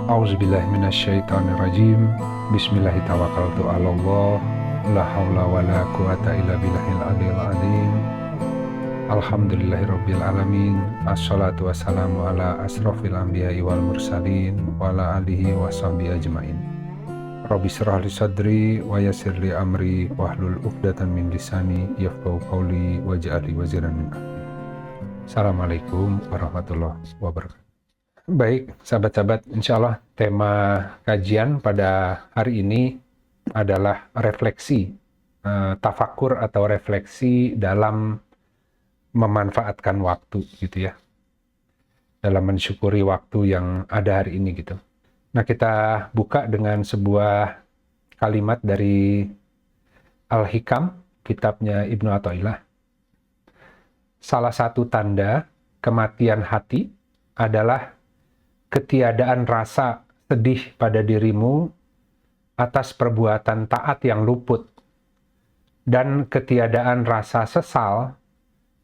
Auzubillahiminasyaitonirrajim. Bismillahirrahmanirrahim. La haula wa la quwata illa billahil aliyil azim. Alhamdulillahirabbil alamin. Assalatu wassalamu ala asrofil anbiya'i wal mursalin wa ala alihi wa sahbihi ajmain. Rabbi shrah li sadri wa yassir li amri wahlul 'uqdatam min lisani yafqahu qawli waj'al li waziran min amri. Assalamualaikum warahmatullahi wabarakatuh. Baik, sahabat-sahabat, insya Allah tema kajian pada hari ini adalah refleksi, tafakur atau refleksi dalam memanfaatkan waktu, gitu ya. Dalam mensyukuri waktu yang ada hari ini, gitu. Nah, kita buka dengan sebuah kalimat dari Al-Hikam, kitabnya Ibnu Athaillah. Salah satu tanda kematian hati adalah ketiadaan rasa sedih pada dirimu atas perbuatan taat yang luput, dan ketiadaan rasa sesal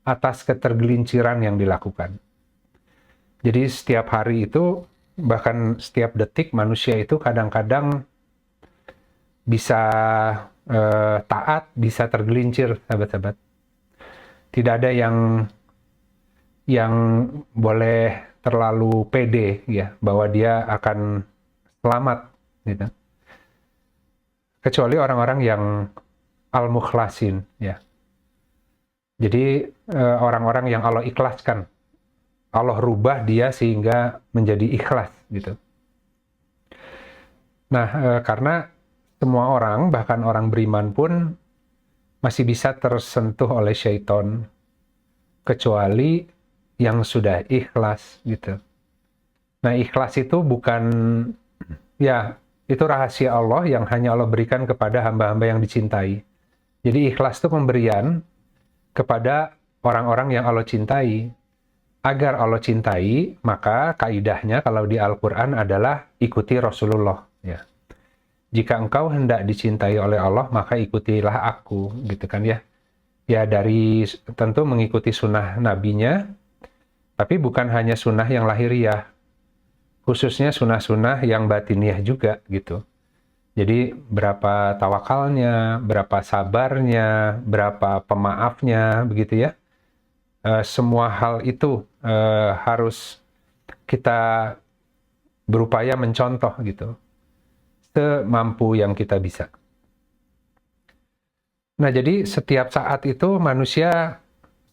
atas ketergelinciran yang dilakukan. Jadi setiap hari itu, bahkan setiap detik, manusia itu kadang-kadang bisa taat, bisa tergelincir, sahabat-sahabat. Tidak ada yang boleh terlalu pede ya bahwa dia akan selamat, gitu. Kecuali orang-orang yang al-mukhlasin ya. Jadi orang-orang yang Allah ikhlaskan, Allah rubah dia sehingga menjadi ikhlas, gitu. Nah, karena semua orang, bahkan orang beriman pun masih bisa tersentuh oleh syaitan, kecuali yang sudah ikhlas, gitu. Nah, ikhlas itu bukan, ya, itu rahasia Allah yang hanya Allah berikan kepada hamba-hamba yang dicintai. Jadi ikhlas itu pemberian kepada orang-orang yang Allah cintai. Agar Allah cintai, maka kaidahnya kalau di Al-Quran adalah ikuti Rasulullah. Ya. Jika engkau hendak dicintai oleh Allah, maka ikutilah aku, gitu kan ya. Ya, dari tentu mengikuti sunnah nabinya, tapi bukan hanya sunnah yang lahiriah, khususnya sunnah-sunnah yang batiniah juga, gitu. Jadi berapa tawakalnya, berapa sabarnya, berapa pemaafnya, begitu ya. Semua hal itu harus kita berupaya mencontoh, gitu, semampu yang kita bisa. Nah, jadi setiap saat itu manusia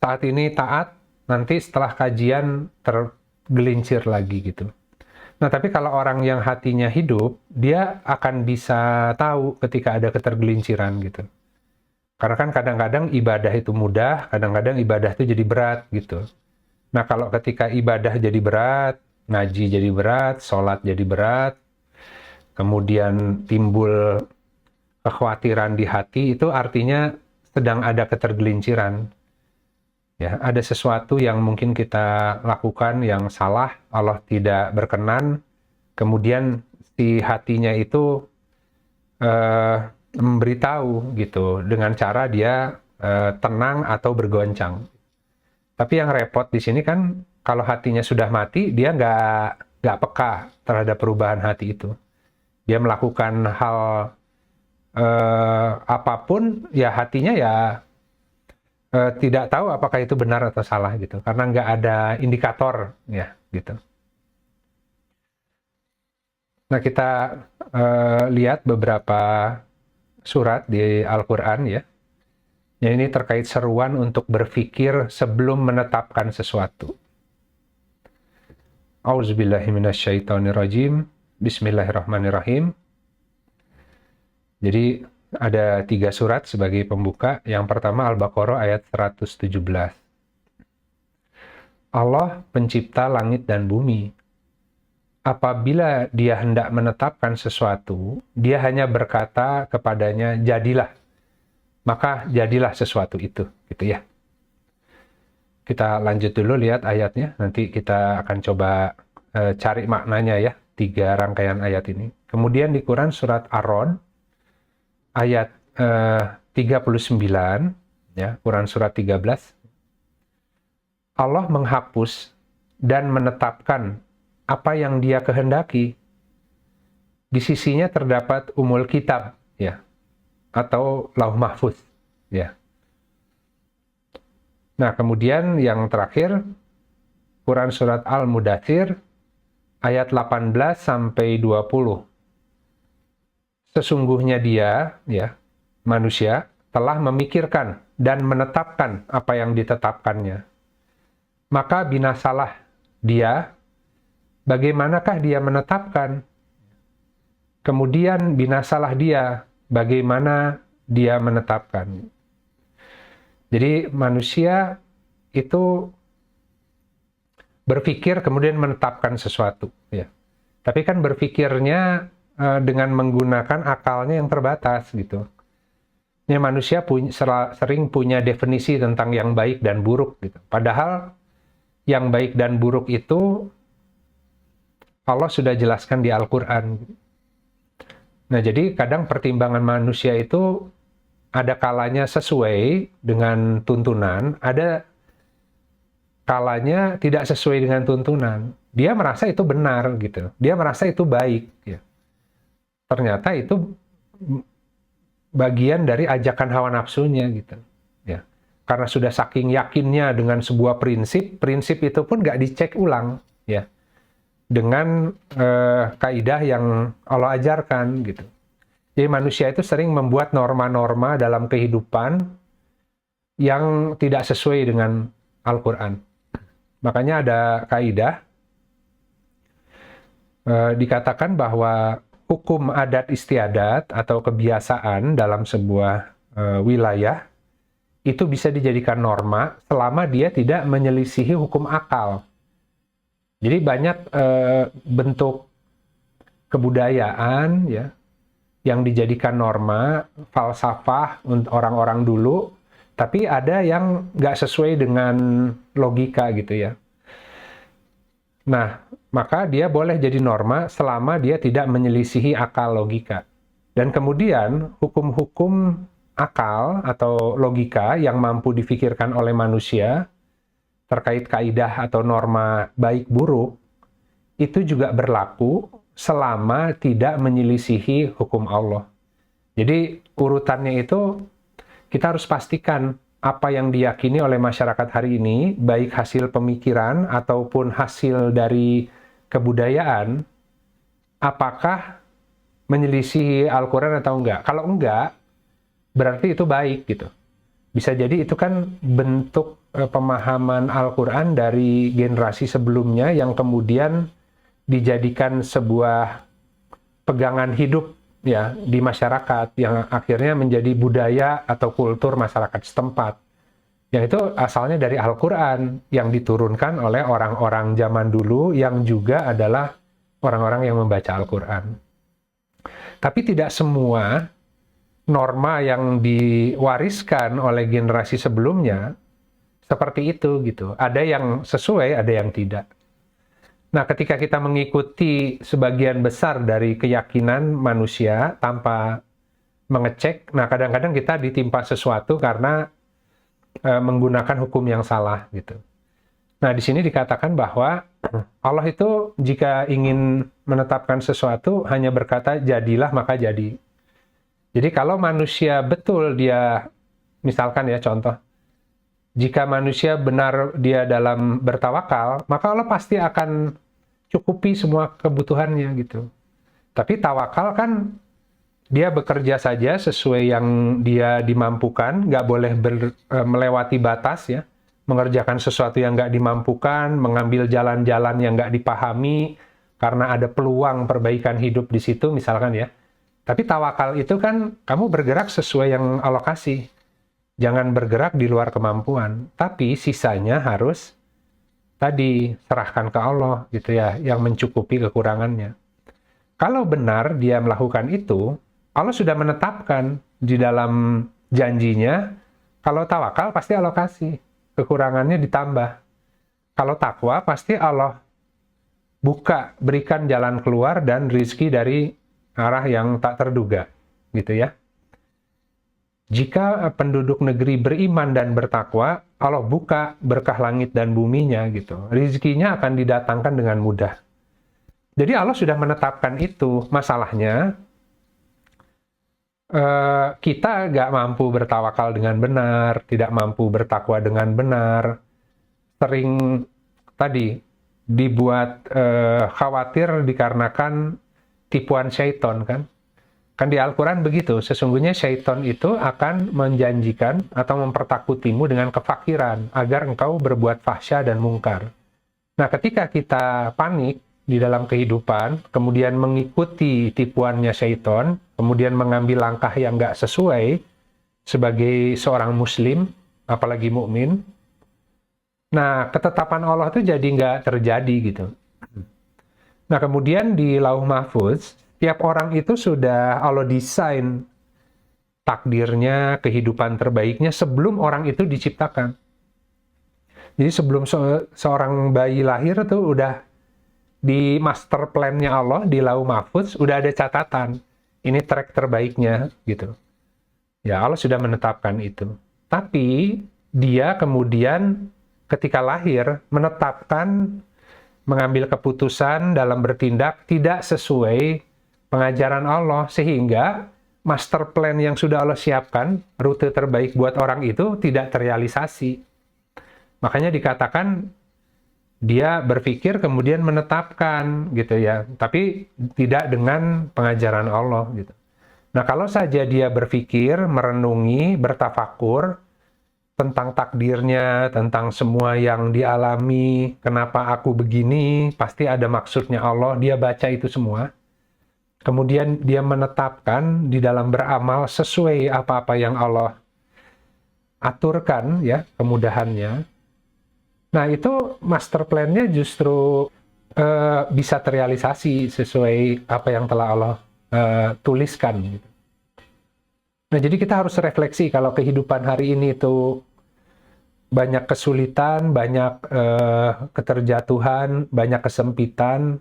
saat ini taat, nanti setelah kajian tergelincir lagi, gitu. Nah, tapi kalau orang yang hatinya hidup, dia akan bisa tahu ketika ada ketergelinciran, gitu. Karena kan kadang-kadang ibadah itu mudah, kadang-kadang ibadah itu jadi berat, gitu. Nah, kalau ketika ibadah jadi berat, ngaji jadi berat, sholat jadi berat, kemudian timbul kekhawatiran di hati, itu artinya sedang ada ketergelinciran. Ya, ada sesuatu yang mungkin kita lakukan yang salah, Allah tidak berkenan, kemudian si hatinya itu memberitahu, gitu, dengan cara dia tenang atau bergoncang. Tapi yang repot di sini kan, kalau hatinya sudah mati, dia nggak peka terhadap perubahan hati itu. Dia melakukan hal apapun, ya hatinya ya tidak tahu apakah itu benar atau salah, gitu, karena nggak ada indikator, ya, gitu. Nah, kita lihat beberapa surat di Al-Quran, ya. Yang ini terkait seruan untuk berpikir sebelum menetapkan sesuatu. Auzubillahiminasyaitonirrajim. Bismillahirrahmanirrahim. Jadi ada 3 surat sebagai pembuka. Yang pertama Al-Baqarah ayat 117. Allah pencipta langit dan bumi. Apabila dia hendak menetapkan sesuatu, dia hanya berkata kepadanya, jadilah. Maka jadilah sesuatu itu, gitu ya. Kita lanjut dulu lihat ayatnya, nanti kita akan coba cari maknanya ya, 3 rangkaian ayat ini. Kemudian di Quran surat Ar-Rod, ayat 39, ya, Quran surat 13, Allah menghapus dan menetapkan apa yang dia kehendaki di sisinya terdapat Umul Kitab, ya, atau Lauh Mahfuz, ya. Nah, kemudian yang terakhir, Quran Surat Al-Mudathir, ayat 18 sampai 20. Sesungguhnya dia, ya, manusia, telah memikirkan dan menetapkan apa yang ditetapkannya. Maka binasalah dia, bagaimanakah dia menetapkan? Kemudian binasalah dia, bagaimana dia menetapkan. Jadi manusia itu berpikir kemudian menetapkan sesuatu, ya. Tapi kan berpikirnya dengan menggunakan akalnya yang terbatas, gitu. Ya, manusia sering punya definisi tentang yang baik dan buruk, gitu. Padahal yang baik dan buruk itu Allah sudah jelaskan di Al-Quran. Nah, jadi kadang pertimbangan manusia itu ada kalanya sesuai dengan tuntunan, ada kalanya tidak sesuai dengan tuntunan. Dia merasa itu benar, gitu. Dia merasa itu baik, ya. Ternyata itu bagian dari ajakan hawa nafsunya, gitu, ya. Karena sudah saking yakinnya dengan sebuah prinsip itu pun nggak dicek ulang, ya, dengan kaidah yang Allah ajarkan, gitu. Jadi manusia itu sering membuat norma-norma dalam kehidupan yang tidak sesuai dengan Al-Quran. Makanya ada kaidah dikatakan bahwa hukum adat istiadat atau kebiasaan dalam sebuah wilayah itu bisa dijadikan norma selama dia tidak menyelisihi hukum akal. Jadi banyak bentuk kebudayaan, ya, yang dijadikan norma, falsafah untuk orang-orang dulu, tapi ada yang nggak sesuai dengan logika, gitu, ya. Nah, maka dia boleh jadi norma selama dia tidak menyelisihi akal logika. Dan kemudian hukum-hukum akal atau logika yang mampu difikirkan oleh manusia terkait kaidah atau norma baik buruk itu juga berlaku selama tidak menyelisihi hukum Allah. Jadi urutannya itu kita harus pastikan apa yang diyakini oleh masyarakat hari ini, baik hasil pemikiran ataupun hasil dari kebudayaan, apakah menyelisihi Al-Quran atau enggak. Kalau enggak, berarti itu baik, gitu. Bisa jadi itu kan bentuk pemahaman Al-Quran dari generasi sebelumnya yang kemudian dijadikan sebuah pegangan hidup, ya, di masyarakat yang akhirnya menjadi budaya atau kultur masyarakat setempat. Yang itu asalnya dari Al-Quran yang diturunkan oleh orang-orang zaman dulu yang juga adalah orang-orang yang membaca Al-Quran. Tapi tidak semua norma yang diwariskan oleh generasi sebelumnya seperti itu, gitu. Ada yang sesuai, ada yang tidak. Nah, ketika kita mengikuti sebagian besar dari keyakinan manusia tanpa mengecek, nah kadang-kadang kita ditimpa sesuatu karena menggunakan hukum yang salah, gitu. Nah, di sini dikatakan bahwa Allah itu jika ingin menetapkan sesuatu hanya berkata jadilah maka jadi. Jadi kalau manusia betul dia, misalkan ya contoh, jika manusia benar dia dalam bertawakal, maka Allah pasti akan cukupi semua kebutuhannya, gitu. Tapi tawakal kan dia bekerja saja sesuai yang dia dimampukan, nggak boleh melewati batas, ya, mengerjakan sesuatu yang nggak dimampukan, mengambil jalan-jalan yang nggak dipahami karena ada peluang perbaikan hidup di situ, misalkan, ya. Tapi tawakal itu kan kamu bergerak sesuai yang Allah kasih. Jangan bergerak di luar kemampuan, tapi sisanya harus tadi serahkan ke Allah, gitu, ya, yang mencukupi kekurangannya. Kalau benar dia melakukan itu, Allah sudah menetapkan di dalam janjinya, kalau tawakal pasti Allah kasih, kekurangannya ditambah. Kalau takwa pasti Allah berikan jalan keluar dan rizki dari arah yang tak terduga, gitu, ya. Jika penduduk negeri beriman dan bertakwa, Allah buka berkah langit dan buminya, gitu. Rizkinya akan didatangkan dengan mudah. Jadi Allah sudah menetapkan itu. Masalahnya, kita nggak mampu bertawakal dengan benar, tidak mampu bertakwa dengan benar, sering tadi dibuat khawatir dikarenakan tipuan syaiton kan. Kan di Al-Quran begitu, sesungguhnya syaiton itu akan menjanjikan atau mempertakutimu dengan kefakiran agar engkau berbuat fahsya dan mungkar. Nah, ketika kita panik di dalam kehidupan, kemudian mengikuti tipuannya syaiton, kemudian mengambil langkah yang nggak sesuai sebagai seorang muslim, apalagi mukmin, nah, ketetapan Allah itu jadi nggak terjadi gitu. Nah, kemudian di Lauh Mahfuz, tiap orang itu sudah Allah desain takdirnya, kehidupan terbaiknya sebelum orang itu diciptakan. Jadi sebelum seorang bayi lahir tuh udah di master plan-nya Allah, di Lauh Mahfuz, udah ada catatan. Ini track terbaiknya gitu. Ya, Allah sudah menetapkan itu. Tapi dia kemudian ketika lahir menetapkan, mengambil keputusan dalam bertindak tidak sesuai pengajaran Allah, sehingga master plan yang sudah Allah siapkan, rute terbaik buat orang itu tidak terrealisasi. Makanya dikatakan dia berpikir kemudian menetapkan gitu ya, tapi tidak dengan pengajaran Allah gitu. Nah, kalau saja dia berpikir, merenungi, bertafakur tentang takdirnya, tentang semua yang dialami, kenapa aku begini, pasti ada maksudnya Allah, dia baca itu semua. Kemudian dia menetapkan di dalam beramal sesuai apa-apa yang Allah aturkan ya, kemudahannya. Nah, itu master plan-nya justru bisa terrealisasi sesuai apa yang telah Allah tuliskan. Gitu. Nah, jadi kita harus refleksi kalau kehidupan hari ini itu banyak kesulitan, banyak keterjatuhan, banyak kesempitan,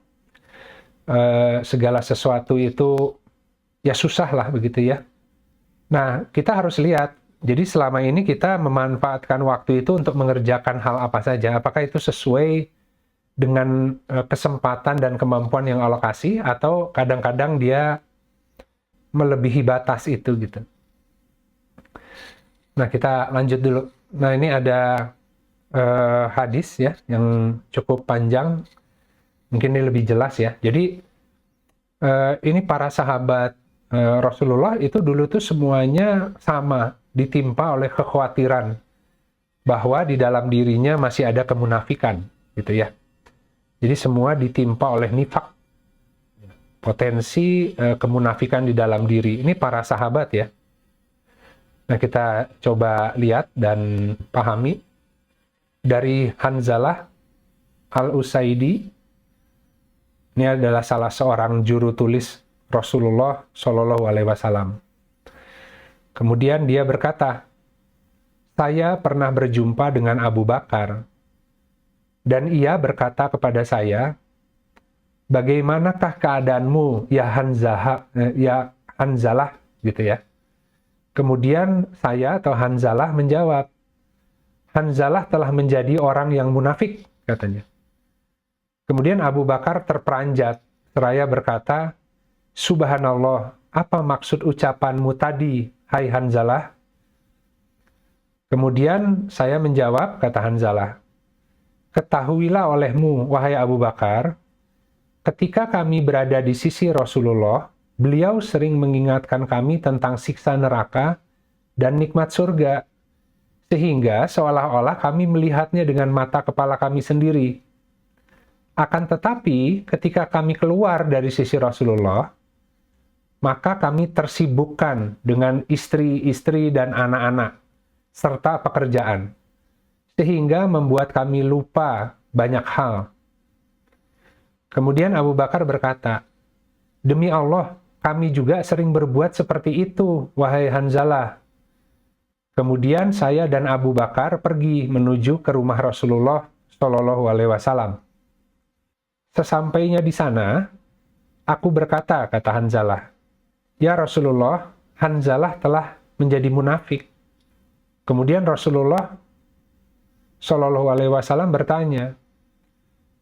segala sesuatu itu ya susah lah begitu ya. Nah, kita harus lihat, jadi selama ini kita memanfaatkan waktu itu untuk mengerjakan hal apa saja. Apakah itu sesuai dengan kesempatan dan kemampuan yang Allah kasih, atau kadang-kadang dia melebihi batas itu gitu. Nah, kita lanjut dulu. Nah, ini ada hadis ya yang cukup panjang. Mungkin ini lebih jelas ya. Jadi ini para sahabat Rasulullah itu dulu tuh semuanya sama, ditimpa oleh kekhawatiran bahwa di dalam dirinya masih ada kemunafikan, gitu ya. Jadi semua ditimpa oleh nifak, potensi kemunafikan di dalam diri. Ini para sahabat ya. Nah, kita coba lihat dan pahami dari Hanzalah Al-Usaidi. Ini adalah salah seorang juru tulis Rasulullah Shallallahu Alaihi Wasallam. Kemudian dia berkata, saya pernah berjumpa dengan Abu Bakar, dan ia berkata kepada saya, bagaimanakah keadaanmu, ya Hanzalah, gitu ya. Kemudian saya atau Hanzalah menjawab, Hanzalah telah menjadi orang yang munafik, katanya. Kemudian Abu Bakar terperanjat, seraya berkata, Subhanallah, apa maksud ucapanmu tadi, hai Hanzalah? Kemudian saya menjawab, kata Hanzalah, ketahuilah olehmu, wahai Abu Bakar, ketika kami berada di sisi Rasulullah, beliau sering mengingatkan kami tentang siksa neraka dan nikmat surga, sehingga seolah-olah kami melihatnya dengan mata kepala kami sendiri. Akan tetapi, ketika kami keluar dari sisi Rasulullah, maka kami tersibukkan dengan istri-istri dan anak-anak, serta pekerjaan, sehingga membuat kami lupa banyak hal. Kemudian Abu Bakar berkata, demi Allah, kami juga sering berbuat seperti itu, wahai Hanzalah. Kemudian saya dan Abu Bakar pergi menuju ke rumah Rasulullah Shallallahu Alaihi Wasallam. Sesampainya di sana, aku berkata, kata Hanzalah, ya Rasulullah, Hanzalah telah menjadi munafik. Kemudian Rasulullah Shallallahu Alaihi Wasallam bertanya,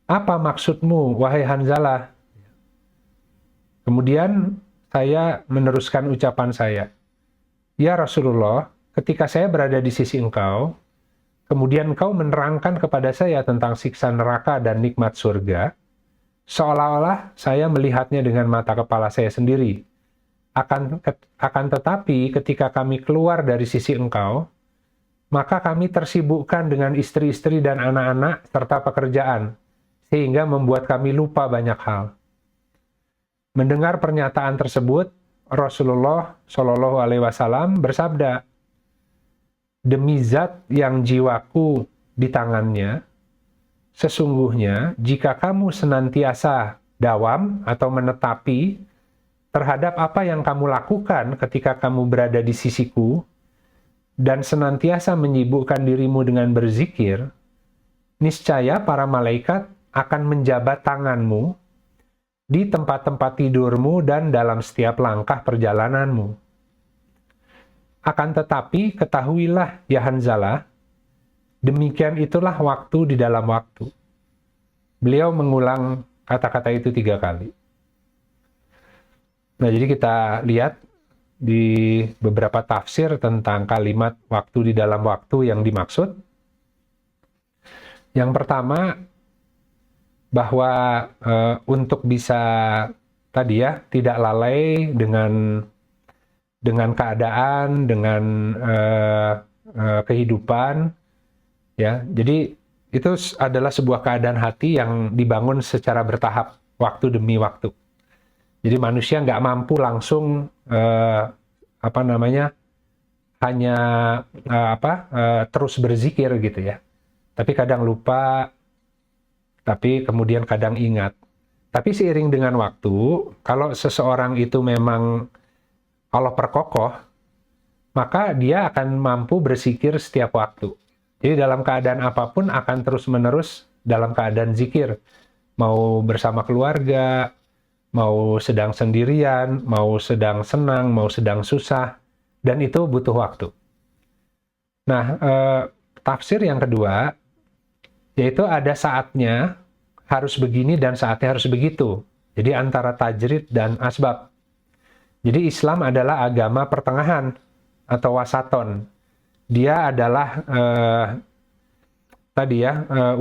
apa maksudmu, wahai Hanzalah? Kemudian saya meneruskan ucapan saya, "Ya Rasulullah, ketika saya berada di sisi engkau, kemudian engkau menerangkan kepada saya tentang siksa neraka dan nikmat surga, seolah-olah saya melihatnya dengan mata kepala saya sendiri. Akan tetapi ketika kami keluar dari sisi engkau, maka kami tersibukkan dengan istri-istri dan anak-anak serta pekerjaan, sehingga membuat kami lupa banyak hal." Mendengar pernyataan tersebut, Rasulullah Shallallahu Alaihi Wasallam bersabda, "Demi zat yang jiwaku di tangannya, sesungguhnya jika kamu senantiasa dawam atau menetapi terhadap apa yang kamu lakukan ketika kamu berada di sisiku, dan senantiasa menyibukkan dirimu dengan berzikir, niscaya para malaikat akan menjabat tanganmu di tempat-tempat tidurmu dan dalam setiap langkah perjalananmu. Akan tetapi ketahuilah ya Hanzalah, demikian itulah waktu di dalam waktu." Beliau mengulang kata-kata itu 3 kali. Nah, jadi kita lihat di beberapa tafsir tentang kalimat waktu di dalam waktu yang dimaksud. Yang pertama, bahwa untuk bisa tadi ya, tidak lalai dengan keadaan, dengan kehidupan, ya. Jadi itu adalah sebuah keadaan hati yang dibangun secara bertahap, waktu demi waktu. Jadi manusia nggak mampu langsung hanya terus berzikir gitu ya. Tapi kadang lupa, tapi kemudian kadang ingat. Tapi seiring dengan waktu, kalau seseorang itu memang Allah perkokoh, maka dia akan mampu berzikir setiap waktu. Jadi dalam keadaan apapun akan terus-menerus dalam keadaan zikir. Mau bersama keluarga, mau sedang sendirian, mau sedang senang, mau sedang susah, dan itu butuh waktu. Nah, tafsir yang kedua, yaitu ada saatnya harus begini dan saatnya harus begitu. Jadi antara tajrid dan asbab. Jadi Islam adalah agama pertengahan atau wasaton. Dia adalah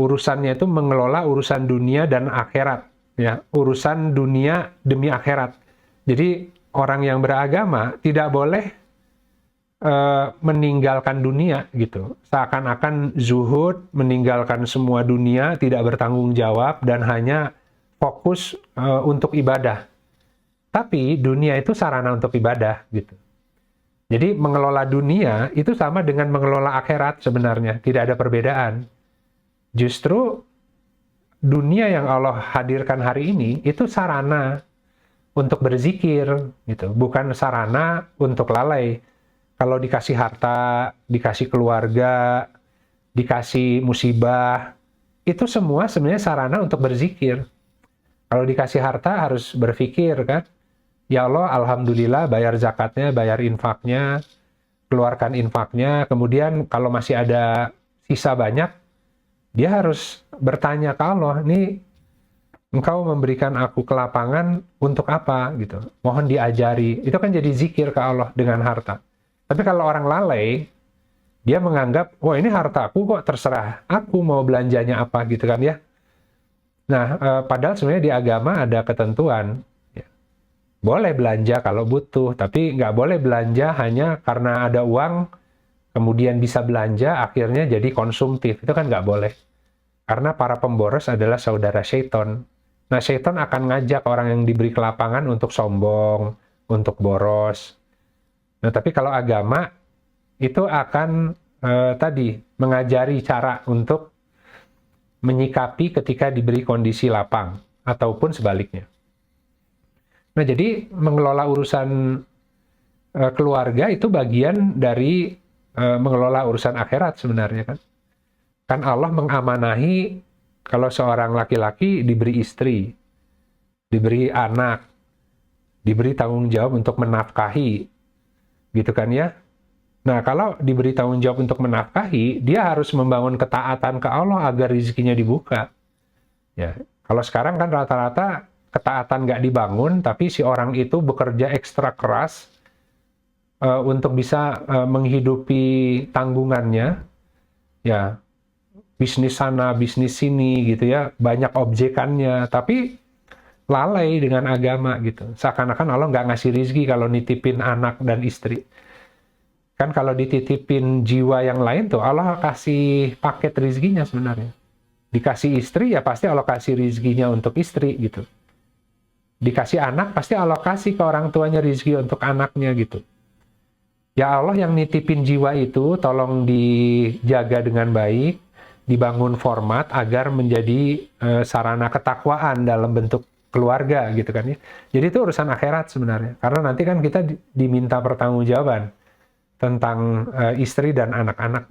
urusannya itu mengelola urusan dunia dan akhirat. Ya, urusan dunia demi akhirat. Jadi orang yang beragama tidak boleh meninggalkan dunia gitu. Seakan-akan zuhud, meninggalkan semua dunia, tidak bertanggung jawab dan hanya fokus untuk ibadah. Tapi dunia itu sarana untuk ibadah gitu. Jadi mengelola dunia itu sama dengan mengelola akhirat sebenarnya, tidak ada perbedaan. Justru dunia yang Allah hadirkan hari ini itu sarana untuk berzikir gitu, bukan sarana untuk lalai. Kalau dikasih harta, dikasih keluarga, dikasih musibah, itu semua sebenarnya sarana untuk berzikir. Kalau dikasih harta harus berpikir kan, ya Allah, alhamdulillah, bayar zakatnya, bayar infaknya, keluarkan infaknya. Kemudian kalau masih ada sisa banyak, dia harus bertanya ke Allah, nih engkau memberikan aku kelapangan untuk apa gitu. Mohon diajari. Itu kan jadi zikir ke Allah dengan harta. Tapi kalau orang lalai, dia menganggap, wah ini hartaku kok terserah, aku mau belanjanya apa gitu kan ya. Nah, padahal sebenarnya di agama ada ketentuan. Boleh belanja kalau butuh, tapi nggak boleh belanja hanya karena ada uang, kemudian bisa belanja, akhirnya jadi konsumtif. Itu kan nggak boleh. Karena para pemboros adalah saudara syaiton. Nah, syaiton akan ngajak orang yang diberi kelapangan untuk sombong, untuk boros. Nah, tapi kalau agama, itu akan mengajari cara untuk menyikapi ketika diberi kondisi lapang, ataupun sebaliknya. Nah, jadi mengelola urusan keluarga itu bagian dari mengelola urusan akhirat sebenarnya kan. Kan Allah mengamanahi kalau seorang laki-laki diberi istri, diberi anak, diberi tanggung jawab untuk menafkahi, gitu kan ya. Nah, kalau diberi tanggung jawab untuk menafkahi, dia harus membangun ketaatan ke Allah agar rezekinya dibuka. Ya, kalau sekarang kan rata-rata ketaatan nggak dibangun, tapi si orang itu bekerja ekstra keras untuk bisa menghidupi tanggungannya, ya bisnis sana, bisnis sini gitu ya, banyak objekannya, tapi lalai dengan agama gitu. Seakan-akan Allah nggak ngasih rizki kalau nitipin anak dan istri. Kan kalau dititipin jiwa yang lain tuh, Allah kasih paket rizkinya sebenarnya. Dikasih istri, ya pasti Allah kasih rizkinya untuk istri gitu. Dikasih anak, pasti Allah kasih ke orang tuanya rizki untuk anaknya gitu. Ya Allah yang nitipin jiwa itu, tolong dijaga dengan baik, dibangun format agar menjadi sarana ketakwaan dalam bentuk keluarga gitu kan ya. Jadi itu urusan akhirat sebenarnya. Karena nanti kan kita diminta pertanggungjawaban tentang istri dan anak-anak.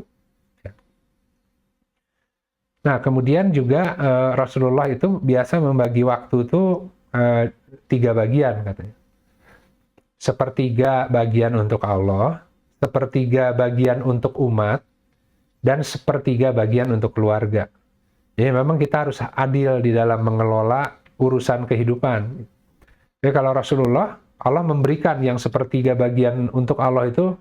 Nah, kemudian juga Rasulullah itu biasa membagi waktu itu 3 bagian katanya. Sepertiga bagian untuk Allah, sepertiga bagian untuk umat, dan sepertiga bagian untuk keluarga. Jadi memang kita harus adil di dalam mengelola urusan kehidupan. Jadi kalau Rasulullah, Allah memberikan yang sepertiga bagian untuk Allah itu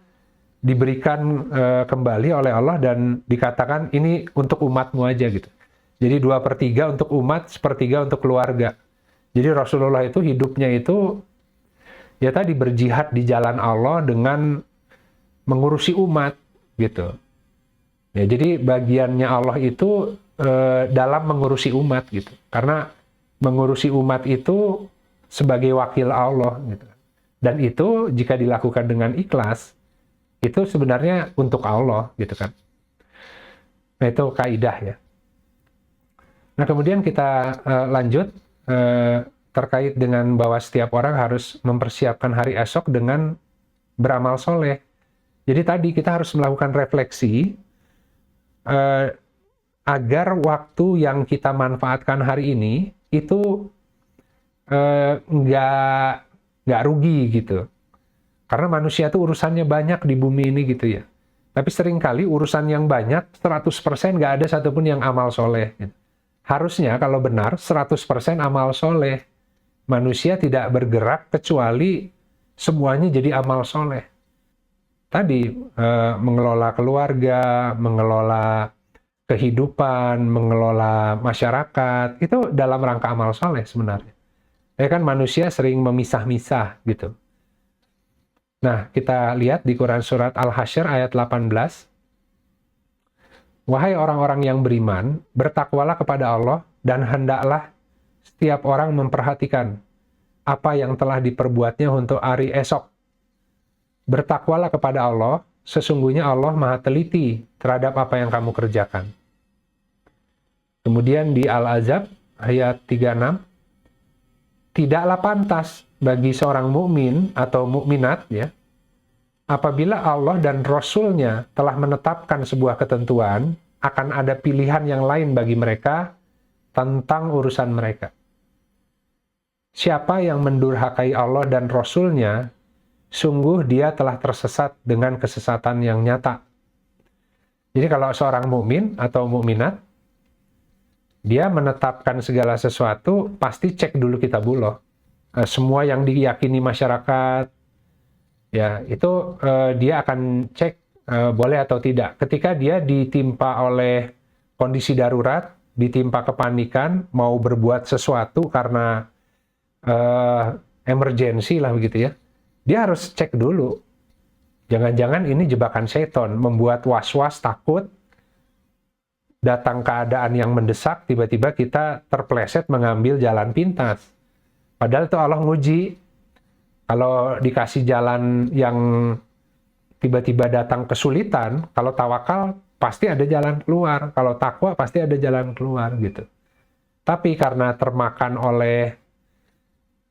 diberikan kembali oleh Allah dan dikatakan ini untuk umatmu aja gitu. Jadi 2/3 untuk umat, 1/3 untuk keluarga. Jadi Rasulullah itu hidupnya itu ya tadi berjihad di jalan Allah dengan mengurusi umat gitu. Ya, jadi bagiannya Allah itu dalam mengurusi umat gitu. Karena mengurusi umat itu sebagai wakil Allah gitu. Dan itu jika dilakukan dengan ikhlas, itu sebenarnya untuk Allah gitu kan. Nah itu kaidah ya. Nah kemudian kita lanjut terkait dengan bahwa setiap orang harus mempersiapkan hari esok dengan beramal soleh. Jadi tadi kita harus melakukan refleksi agar waktu yang kita manfaatkan hari ini itu nggak rugi gitu. Karena manusia itu urusannya banyak di bumi ini gitu ya. Tapi seringkali urusan yang banyak 100% nggak ada satupun yang amal soleh. Gitu. Harusnya kalau benar 100% amal soleh. Manusia tidak bergerak kecuali semuanya jadi amal soleh. Tadi mengelola keluarga, mengelola kehidupan, mengelola masyarakat, itu dalam rangka amal soleh sebenarnya. Ya kan manusia sering memisah-misah gitu. Nah, kita lihat di Quran Surat Al-Hasyr ayat 18. Wahai orang-orang yang beriman, bertakwalah kepada Allah dan hendaklah setiap orang memperhatikan apa yang telah diperbuatnya untuk hari esok. Bertakwalah kepada Allah, sesungguhnya Allah maha teliti terhadap apa yang kamu kerjakan. Kemudian di Al-Azab ayat 36, tidaklah pantas bagi seorang mukmin atau mukminat ya, apabila Allah dan Rasul-Nya telah menetapkan sebuah ketentuan, akan ada pilihan yang lain bagi mereka tentang urusan mereka. Siapa yang mendurhakai Allah dan Rasul-Nya, sungguh dia telah tersesat dengan kesesatan yang nyata. Jadi kalau seorang mukmin atau mukminat, dia menetapkan segala sesuatu, pasti cek dulu kitabullah. Semua yang diyakini masyarakat, ya itu dia akan cek boleh atau tidak. Ketika dia ditimpa oleh kondisi darurat, ditimpa kepanikan, mau berbuat sesuatu karena emergensi lah begitu ya, dia harus cek dulu. Jangan-jangan ini jebakan setan, membuat was-was, takut, datang keadaan yang mendesak, tiba-tiba kita terpleset mengambil jalan pintas. Padahal itu Allah nguji. Kalau dikasih jalan yang tiba-tiba datang kesulitan, kalau tawakal pasti ada jalan keluar. Kalau takwa pasti ada jalan keluar gitu. Tapi karena termakan oleh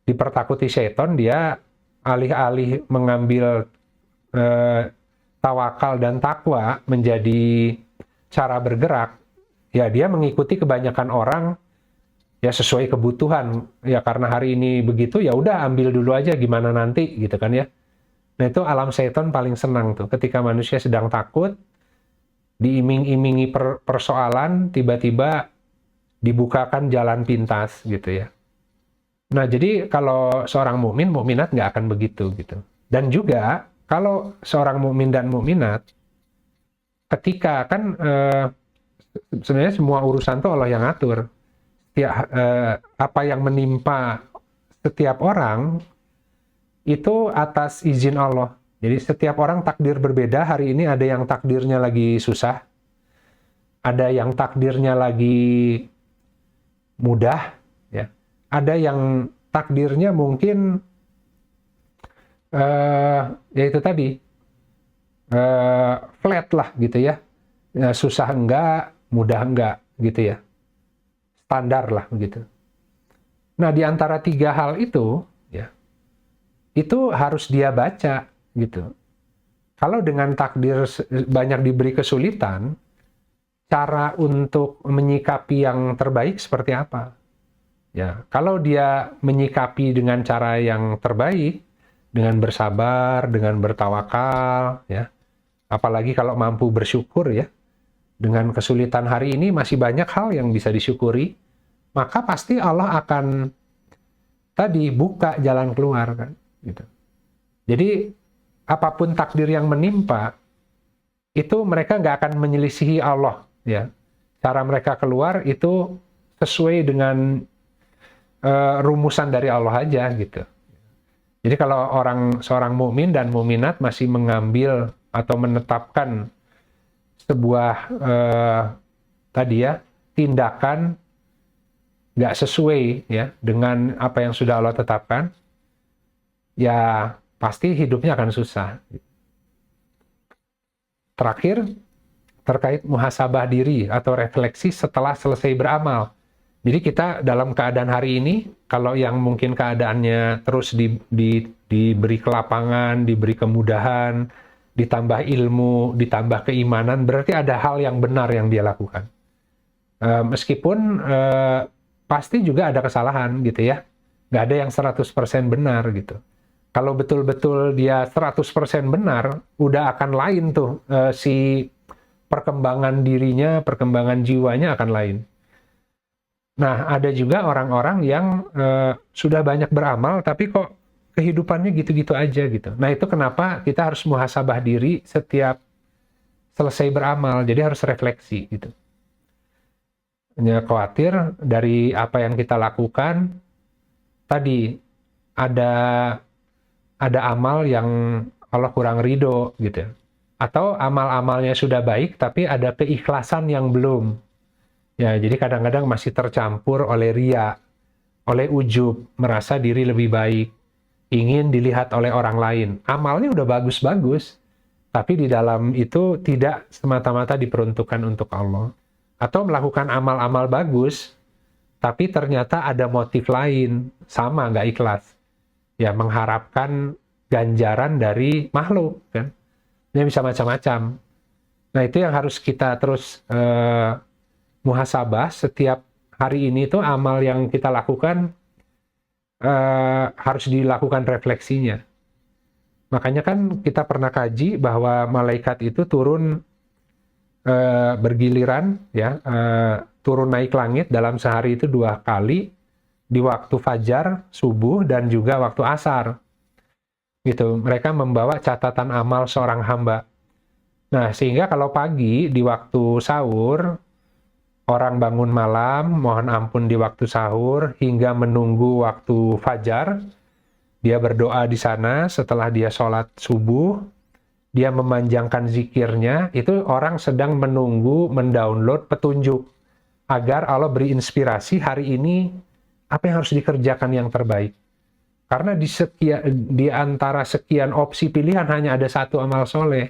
dipertakuti setan, dia alih-alih mengambil tawakal dan takwa menjadi cara bergerak, ya dia mengikuti kebanyakan orang ya sesuai kebutuhan. Ya karena hari ini begitu, ya udah ambil dulu aja gimana nanti gitu kan ya. Nah itu alam setan paling senang tuh, ketika manusia sedang takut, diiming-imingi persoalan, tiba-tiba dibukakan jalan pintas gitu ya. Nah, jadi kalau seorang mukmin, mukminat nggak akan begitu gitu. Dan juga kalau seorang mukmin dan mukminat, ketika kan sebenarnya semua urusan tuh Allah yang atur. Ya, apa yang menimpa setiap orang itu atas izin Allah. Jadi setiap orang takdir berbeda. Hari ini ada yang takdirnya lagi susah, ada yang takdirnya lagi mudah, ya. Ada yang takdirnya mungkin ya itu tadi flat lah gitu ya. Susah enggak, mudah enggak gitu ya. Standar lah begitu. Nah, di antara tiga hal itu, ya, itu harus dia baca gitu. Kalau dengan takdir banyak diberi kesulitan, cara untuk menyikapi yang terbaik seperti apa? Ya, kalau dia menyikapi dengan cara yang terbaik, dengan bersabar, dengan bertawakal, ya, apalagi kalau mampu bersyukur ya, dengan kesulitan hari ini masih banyak hal yang bisa disyukuri, maka pasti Allah akan tadi buka jalan keluar kan, gitu. Jadi apapun takdir yang menimpa, itu mereka nggak akan menyelisihi Allah, ya. Cara mereka keluar itu sesuai dengan rumusan dari Allah aja gitu. Jadi kalau seorang mukmin dan mukminat masih mengambil atau menetapkan sebuah tadi ya tindakan nggak sesuai ya dengan apa yang sudah Allah tetapkan, ya pasti hidupnya akan susah. Terakhir, terkait muhasabah diri atau refleksi setelah selesai beramal. Jadi kita dalam keadaan hari ini, kalau yang mungkin keadaannya terus diberi kelapangan, diberi kemudahan, ditambah ilmu, ditambah keimanan, berarti ada hal yang benar yang dia lakukan. Meskipun pasti juga ada kesalahan gitu ya. Nggak ada yang 100% benar gitu. Kalau betul-betul dia 100% benar, udah akan lain tuh si perkembangan dirinya, perkembangan jiwanya akan lain. Nah, ada juga orang-orang yang sudah banyak beramal, tapi kok kehidupannya gitu-gitu aja gitu. Nah, itu kenapa kita harus muhasabah diri setiap selesai beramal. Jadi harus refleksi gitu. Hanya khawatir dari apa yang kita lakukan, tadi ada amal yang Allah kurang ridho gitu. Atau amal-amalnya sudah baik, tapi ada keikhlasan yang belum. Ya, jadi kadang-kadang masih tercampur oleh ria, oleh ujub, merasa diri lebih baik, ingin dilihat oleh orang lain. Amalnya udah bagus-bagus, tapi di dalam itu tidak semata-mata diperuntukkan untuk Allah. Atau melakukan amal-amal bagus, tapi ternyata ada motif lain, sama nggak ikhlas. Ya, mengharapkan ganjaran dari makhluk, kan? Dia bisa macam-macam. Nah, itu yang harus kita terus muhasabah setiap hari ini tuh amal yang kita lakukan harus dilakukan refleksinya. Makanya kan kita pernah kaji bahwa malaikat itu turun bergiliran ya, turun naik langit dalam sehari itu 2 kali, di waktu fajar, subuh, dan juga waktu asar. Gitu, mereka membawa catatan amal seorang hamba. Nah, sehingga kalau pagi di waktu sahur, orang bangun malam, mohon ampun di waktu sahur, hingga menunggu waktu fajar, dia berdoa di sana, setelah dia sholat subuh, dia memanjangkan zikirnya, itu orang sedang menunggu, mendownload petunjuk, agar Allah beri inspirasi hari ini, apa yang harus dikerjakan yang terbaik. Karena di antara sekian opsi pilihan, hanya ada satu amal soleh.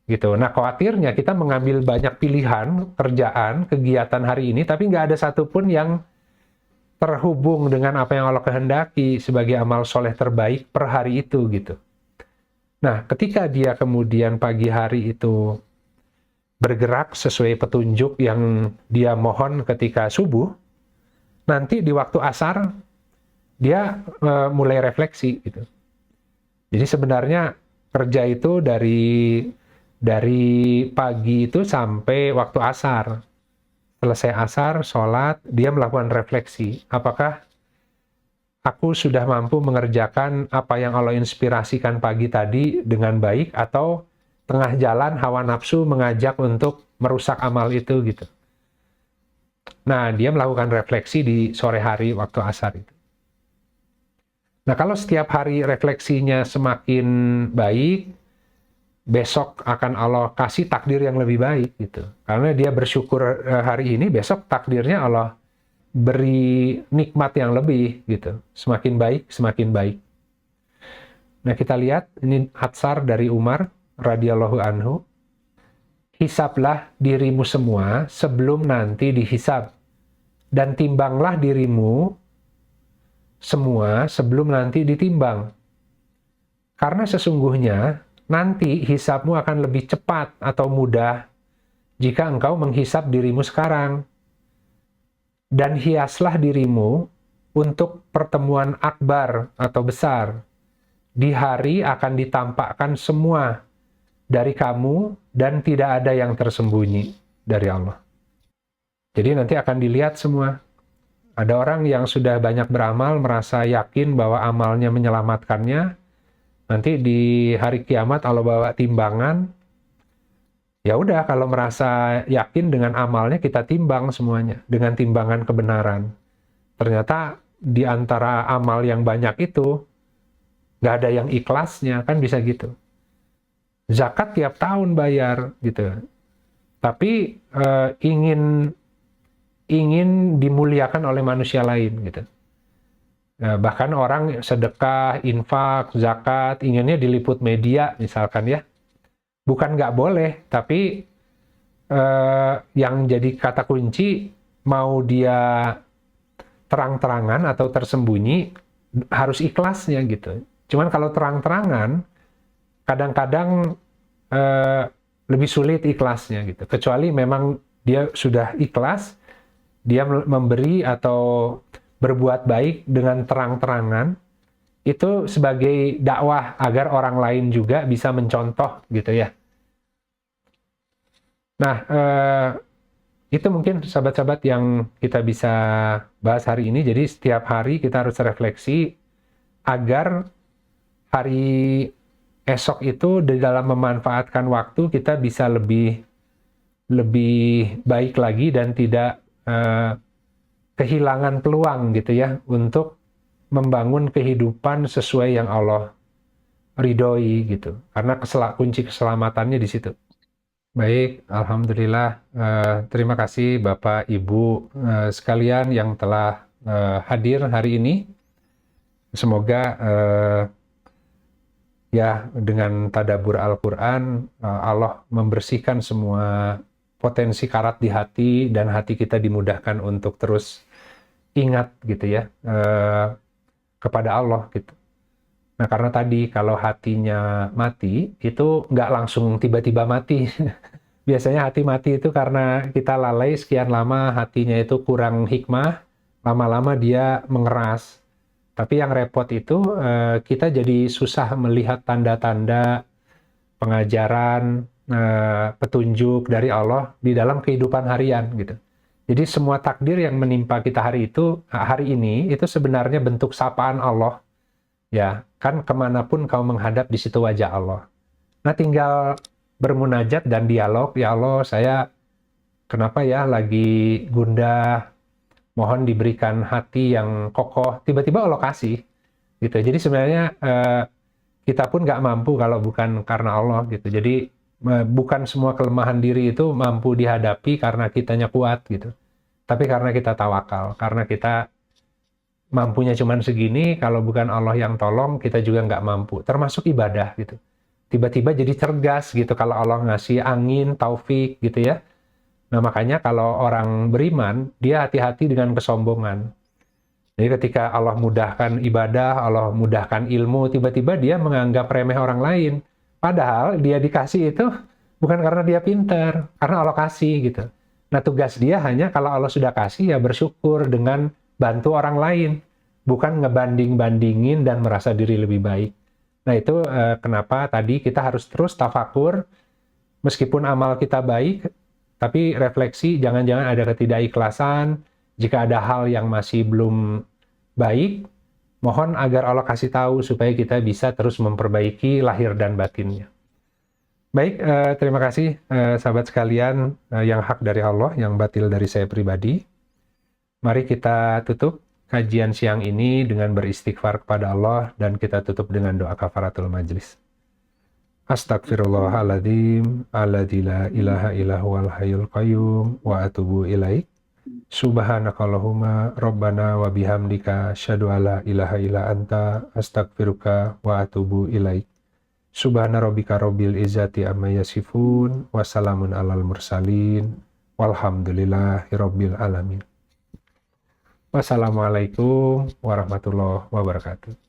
Gitu. Nah, khawatirnya kita mengambil banyak pilihan, kerjaan, kegiatan hari ini, tapi nggak ada satupun yang terhubung dengan apa yang Allah kehendaki sebagai amal soleh terbaik per hari itu, gitu. Nah, ketika dia kemudian pagi hari itu bergerak sesuai petunjuk yang dia mohon ketika subuh, nanti di waktu asar, dia mulai refleksi, gitu. Jadi sebenarnya kerja itu dari pagi itu sampai waktu asar. Selesai asar, sholat, dia melakukan refleksi. Apakah aku sudah mampu mengerjakan apa yang Allah inspirasikan pagi tadi dengan baik, atau tengah jalan hawa nafsu mengajak untuk merusak amal itu gitu. Nah, dia melakukan refleksi di sore hari waktu asar itu. Nah, kalau setiap hari refleksinya semakin baik, besok akan Allah kasih takdir yang lebih baik gitu. Karena dia bersyukur hari ini, besok takdirnya Allah beri nikmat yang lebih gitu. Semakin baik, semakin baik. Nah, kita lihat ini atsar dari Umar radhiyallahu anhu. Hisablah dirimu semua sebelum nanti dihisab, dan timbanglah dirimu semua sebelum nanti ditimbang. Karena sesungguhnya nanti hisabmu akan lebih cepat atau mudah jika engkau menghisab dirimu sekarang. Dan hiaslah dirimu untuk pertemuan akbar atau besar. Di hari akan ditampakkan semua dari kamu dan tidak ada yang tersembunyi dari Allah. Jadi nanti akan dilihat semua. Ada orang yang sudah banyak beramal, merasa yakin bahwa amalnya menyelamatkannya. Nanti di hari kiamat Allah bawa timbangan. Ya udah, kalau merasa yakin dengan amalnya, kita timbang semuanya dengan timbangan kebenaran. Ternyata di antara amal yang banyak itu nggak ada yang ikhlasnya, kan bisa gitu. Zakat tiap tahun bayar gitu, tapi ingin dimuliakan oleh manusia lain gitu. Bahkan orang sedekah, infak, zakat, inginnya diliput media misalkan ya. Bukan nggak boleh, tapi yang jadi kata kunci, mau dia terang-terangan atau tersembunyi, harus ikhlasnya gitu. Cuman kalau terang-terangan, kadang-kadang lebih sulit ikhlasnya gitu. Kecuali memang dia sudah ikhlas, dia memberi atau berbuat baik dengan terang-terangan, itu sebagai dakwah agar orang lain juga bisa mencontoh gitu ya. Nah, itu mungkin sahabat-sahabat yang kita bisa bahas hari ini. Jadi setiap hari kita harus refleksi agar hari esok itu di dalam memanfaatkan waktu kita bisa lebih baik lagi dan tidak kehilangan peluang gitu ya untuk membangun kehidupan sesuai yang Allah ridhoi gitu. Karena kunci keselamatannya di situ. Baik, alhamdulillah. Terima kasih Bapak Ibu sekalian yang telah hadir hari ini. Semoga ya dengan tadabbur Al-Quran Allah membersihkan semua potensi karat di hati dan hati kita dimudahkan untuk terus ingat gitu ya kepada Allah gitu. Nah, karena tadi kalau hatinya mati, itu nggak langsung tiba-tiba mati. Biasanya hati mati itu karena kita lalai sekian lama, hatinya itu kurang hikmah, lama-lama dia mengeras. Tapi yang repot itu, kita jadi susah melihat tanda-tanda pengajaran, petunjuk dari Allah di dalam kehidupan harian gitu. Jadi semua takdir yang menimpa kita hari ini, itu sebenarnya bentuk sapaan Allah. Ya, kan kemanapun kau menghadap di situ wajah Allah. Nah, tinggal bermunajat dan dialog, ya Allah, saya kenapa ya lagi gundah, mohon diberikan hati yang kokoh, tiba-tiba Allah kasih, gitu. Jadi sebenarnya kita pun nggak mampu kalau bukan karena Allah, gitu. Jadi bukan semua kelemahan diri itu mampu dihadapi karena kitanya kuat, gitu. Tapi karena kita tawakal, karena kita mampunya cuman segini, kalau bukan Allah yang tolong, kita juga nggak mampu. Termasuk ibadah gitu. Tiba-tiba jadi cergas gitu kalau Allah ngasih angin, taufik gitu ya. Nah makanya kalau orang beriman, dia hati-hati dengan kesombongan. Jadi ketika Allah mudahkan ibadah, Allah mudahkan ilmu, tiba-tiba dia menganggap remeh orang lain. Padahal dia dikasih itu bukan karena dia pintar, karena Allah kasih gitu. Nah tugas dia hanya kalau Allah sudah kasih ya bersyukur dengan bantu orang lain, bukan ngebanding-bandingin dan merasa diri lebih baik. Nah itu kenapa tadi kita harus terus tafakur, meskipun amal kita baik, tapi refleksi jangan-jangan ada ketidakikhlasan, jika ada hal yang masih belum baik, Mohon agar Allah kasih tahu supaya kita bisa terus memperbaiki lahir dan batinnya. Baik, terima kasih sahabat sekalian, yang hak dari Allah, yang batil dari saya pribadi. Mari kita tutup kajian siang ini dengan beristighfar kepada Allah dan kita tutup dengan doa kafaratul majlis. Astagfirullahaladzim, alladzi la ilaha illa huwal hayyul qayyum, wa atubu ilaik. Subhanakallahumma rabbana wa bihamdika asyhadu alla ilaha illa anta astaghfiruka wa atubu ilaik. Subhana rabbika rabbil izzati amma yasifun wa salamun alal mursalin walhamdulillahi rabbil alamin. Wassalamualaikum warahmatullahi wabarakatuh.